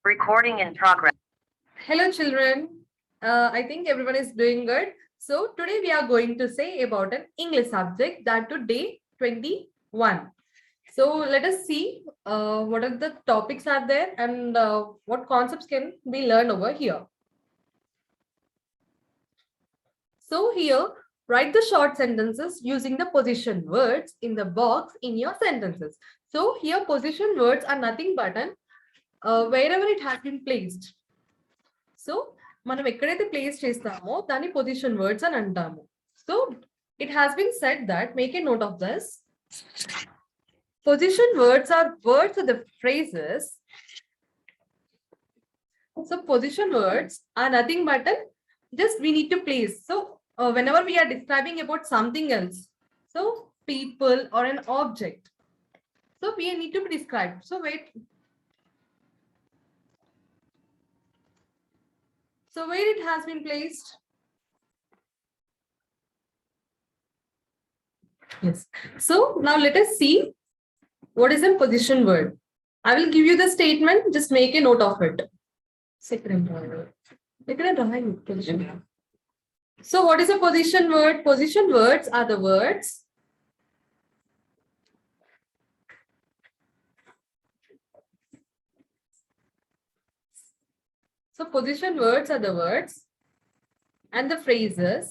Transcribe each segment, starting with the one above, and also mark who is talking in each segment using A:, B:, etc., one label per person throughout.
A: Recording in progress.
B: Hello children, I think everyone is doing good. So today we are going to say about an English subject, that to day 21. So let us see what are the topics are there and what concepts can be learned over here. So here, write the short sentences using the position words in the box in your sentences. So here position words are nothing but wherever it has been placed. So మనం ఎక్కడైతే place చేస్తామో దాన్ని position words అని అంటాము. So it has been said that make a note of this. Position words are words of the phrases. So position words are nothing but just we need to place. So whenever we are describing about something else, so people or an object, so we need to be described. So wait. So where it has been placed? Yes. So now let us see what is a position word. I will give you the statement. Just make a note of it. So what is a position word? Position words are the words So position words are the words and the phrases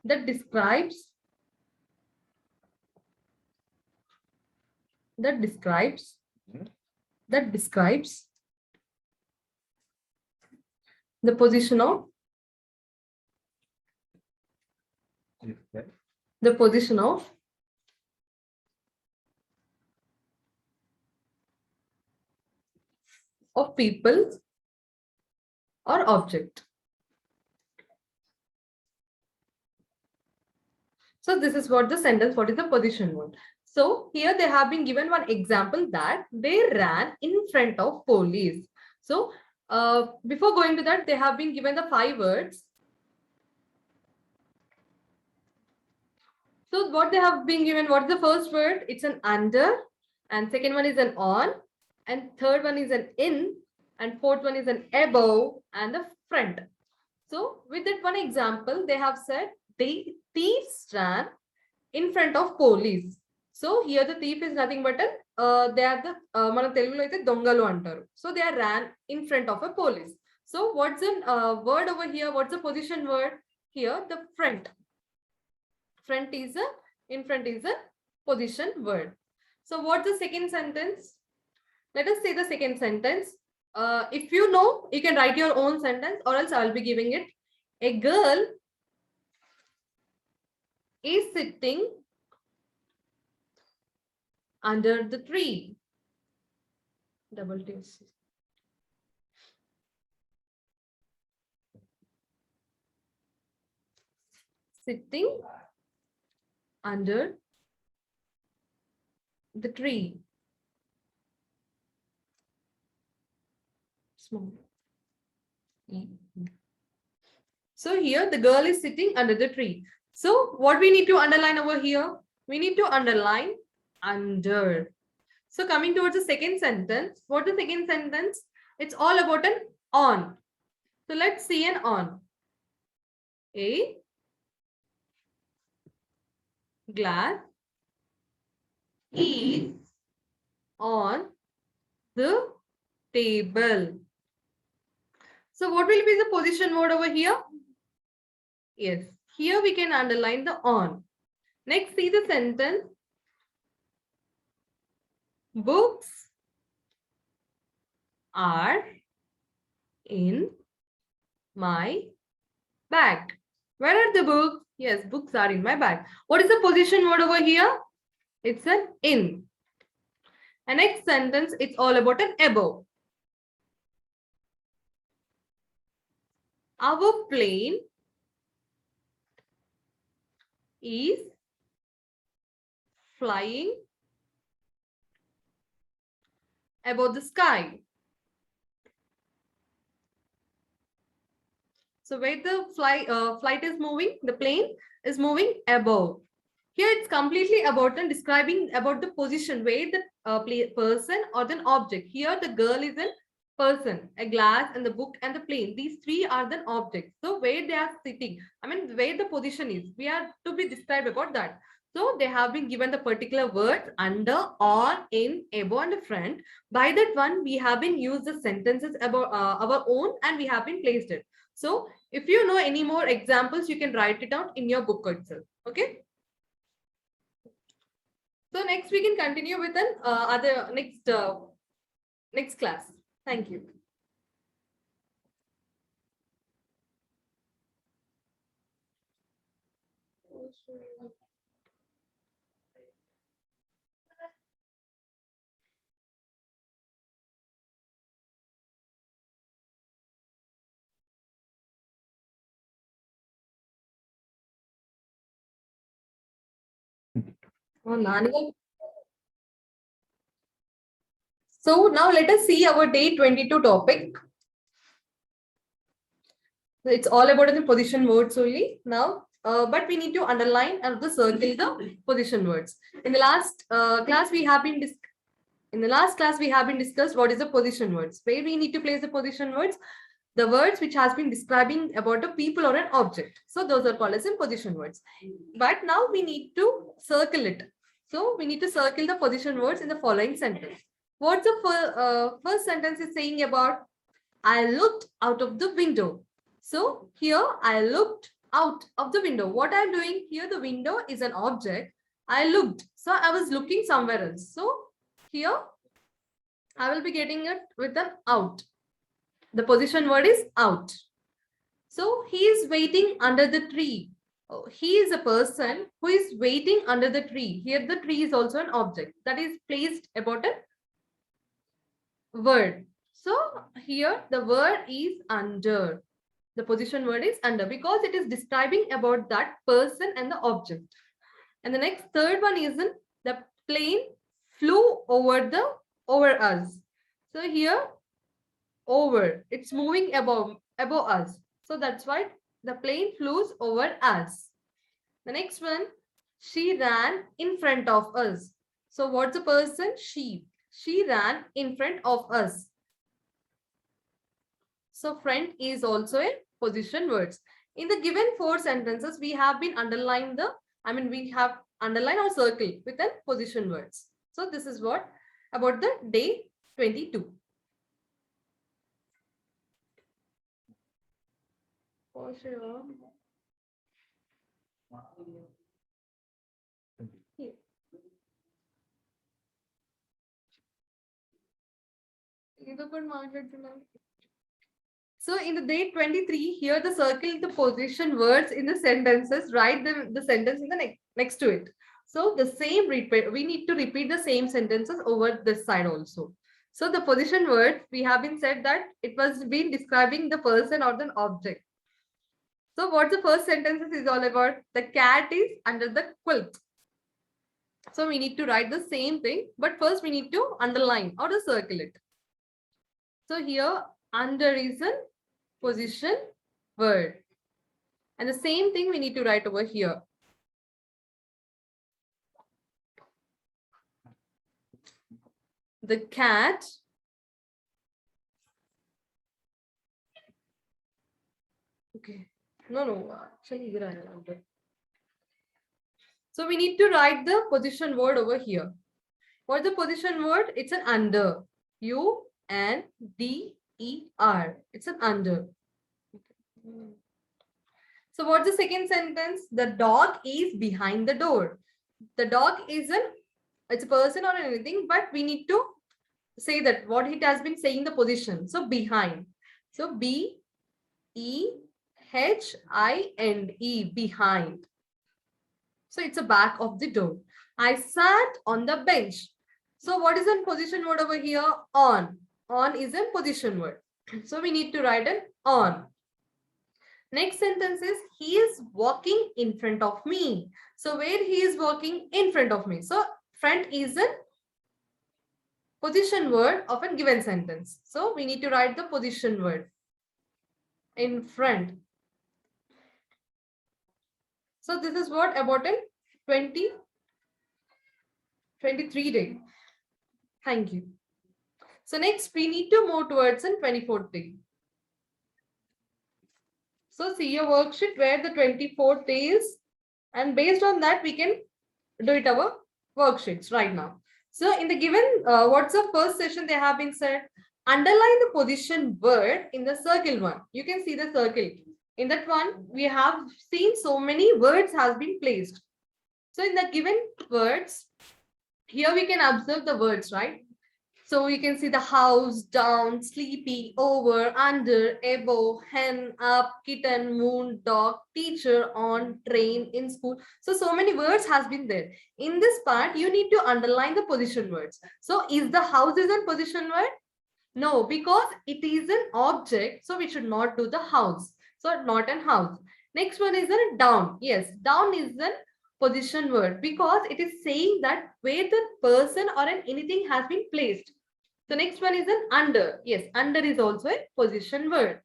B: that describes the position of people or object. So this is what the sentence, what is the position word. So here they have been given one example that they ran in front of police. So before going to that, they have been given the 5 words. So what they have been given, what is the first word? It's an under, and second one is an on, and third one is an in, and fourth one is an above and the front. So with that one example, they have said the thieves ran in front of police. So here the thief is nothing but they are the mana telugulo aithe dongalu antaru. So they are ran in front of a police. So what's the word over here? What's the position word here? The front. Front is in front is a position word. So what's the second sentence? Let us say the second sentence. If you know, you can write your own sentence, or else I'll be giving it. A girl is sitting under the tree. Double T. Sitting under the tree. Small. So here the girl is sitting under the tree. So what we need to underline over here? We need to underline under. So coming towards the second sentence, what is the second sentence? It's all about an on. So let's see an on. A glass is on the table. So what will be the position word over here? Yes, here we can underline the on. Next, see the sentence. Books are in my bag. Where are the books? Yes, books are in my bag. What is the position word over here? It's an in. And next sentence, it's all about an above. Our plane is flying above the sky. So where the flight is moving, the plane is moving above. Here it's completely about and describing about the position where the person or the object. Here the girl is a person, a glass and the book and the plane. These three are the objects. So where they are sitting, I mean where the position is, we are to be described about that. So they have been given the particular words under, on, in, above and front. By that one, we have been used the sentences about our own and we have been placed it. So if you know any more examples, you can write it out in your book itself. Okay. So next we can continue with an other next class. Thank you. Oh, Nani. So now let us see our day 22 topic. It's all about the position words only now, but we need to underline and the circle the position words. In the last class we have been discussed what is the position words, where we need to place the position words, the words which has been describing about a people or an object. So those are called as in position words. But now we need to circle it. So we need to circle the position words in the following sentence. What's the first sentence is saying about? I looked out of the window. So here I looked out of the window. What I'm doing here, the window is an object. I looked. So I was looking somewhere else. So here I will be getting it with an out. The position word is out. So he is waiting under the tree. Oh, he is a person who is waiting under the tree. Here the tree is also an object that is placed about a word. So here the word is under. The position word is under because it is describing about that person and the object. And the next third one is in the plane flew over us. So here over, it's moving above us. So that's why the plane flew over us. The next one, she ran in front of us. So what's the person? She ran in front of us. So front is also a position words. In the given four sentences, we have been underlined we have underlined or circle with the position words. So this is what about the day 22. For sure. So in the day 23, here the circle the position words in the sentences, write the sentence in the next to it. So the same repeat, we need to repeat the same sentences over this side also. So the position words, we have been said that it was been describing the person or the object. So what the first sentences is all about? The cat is under the quilt. So we need to write the same thing, but first we need to underline or to circle it. So here under is a position word. And the same thing we need to write over here. The cat okay. No, actually so we need to write the position word over here. What's the position word? It's an under. U-N-D-E-R. It's an under. So what's the second sentence? The dog is behind the door. The dog isn't, it's a person or anything, but we need to say that what it has been saying the position. So behind. So B-E-H-I-N-E, behind. So it's a back of the door. I sat on the bench. So what is a position word over here? On. On is a position word. So we need to write an on. Next sentence is he is walking in front of me. So where he is walking in front of me. So front is a position word of a given sentence. So we need to write the position word in front. So this is what about 23 day. Thank you. So next we need to move towards an 24th day. So see your worksheet where the 24th day is, and based on that we can do it our worksheets right now. So in the given what's the first session they have been said, underline the position word in the circle one. You can see the circle. In that one we have seen so many words has been placed. So in the given words, here we can observe the words, right? So you can see the house, down, sleepy, over, under, above, hen, up, kitten, moon, dog, teacher, on, train, in school. So many words has been there. In this part, you need to underline the position words. So is the house is a position word? No, because it is an object. So we should not do the house. So not an house. Next one is a down. Yes, down is a position word because it is saying that where the person or an anything has been placed. So next one is an under. Yes, under is also a position word.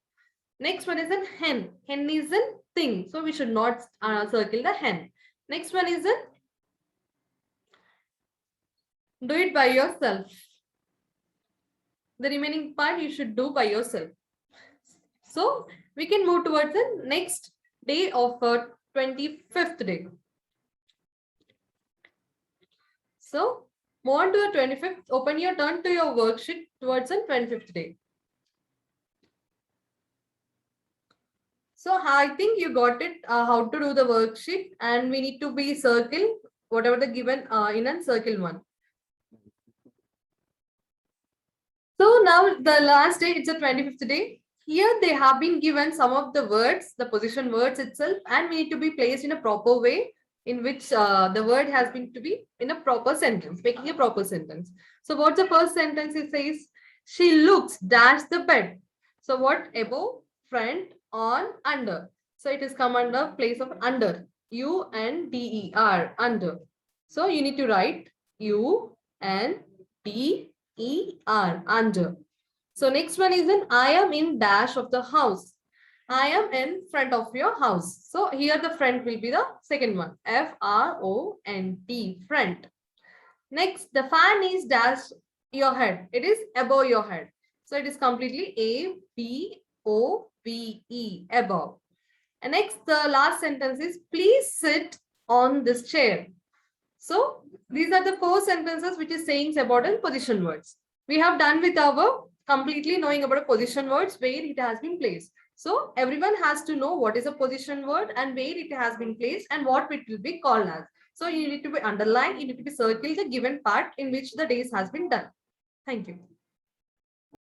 B: Next one is an hen. Hen is a thing. So we should not circle the hen. Next one is a do it by yourself. The remaining part you should do by yourself. So we can move towards the next day of 25th day. So move on to the 25th. Open your turn to your worksheet towards the 25th day. So I think you got it how to do the worksheet, and we need to be circle whatever the given in a circle one. So now the last day, it's the 25th day. Here they have been given some of the words, the position words itself, and we need to be placed in a proper way in which the word has been to be in a proper sentence, making a proper sentence. So what's the first sentence? It says, she looks dash the bed. So what? Above, front, on, under. So it is come under place of under. U-N-D-E-R, under. So you need to write U-N-D-E-R, under. So next one is an I am in dash of the house. I am in front of your house. So here the front will be the second one. F-R-O-N-T, front. Next, the fan is dash your head. It is above your head. So it is completely A-B-O-V-E, above. And next, the last sentence is please sit on this chair. So these are the 4 sentences which is saying about in position words. We have done with our completely knowing about a position words where it has been placed. So everyone has to know what is a position word and where it has been placed and what it will be called as. So you need to be underlined, you need to be circle the given part in which the days has been done. Thank you.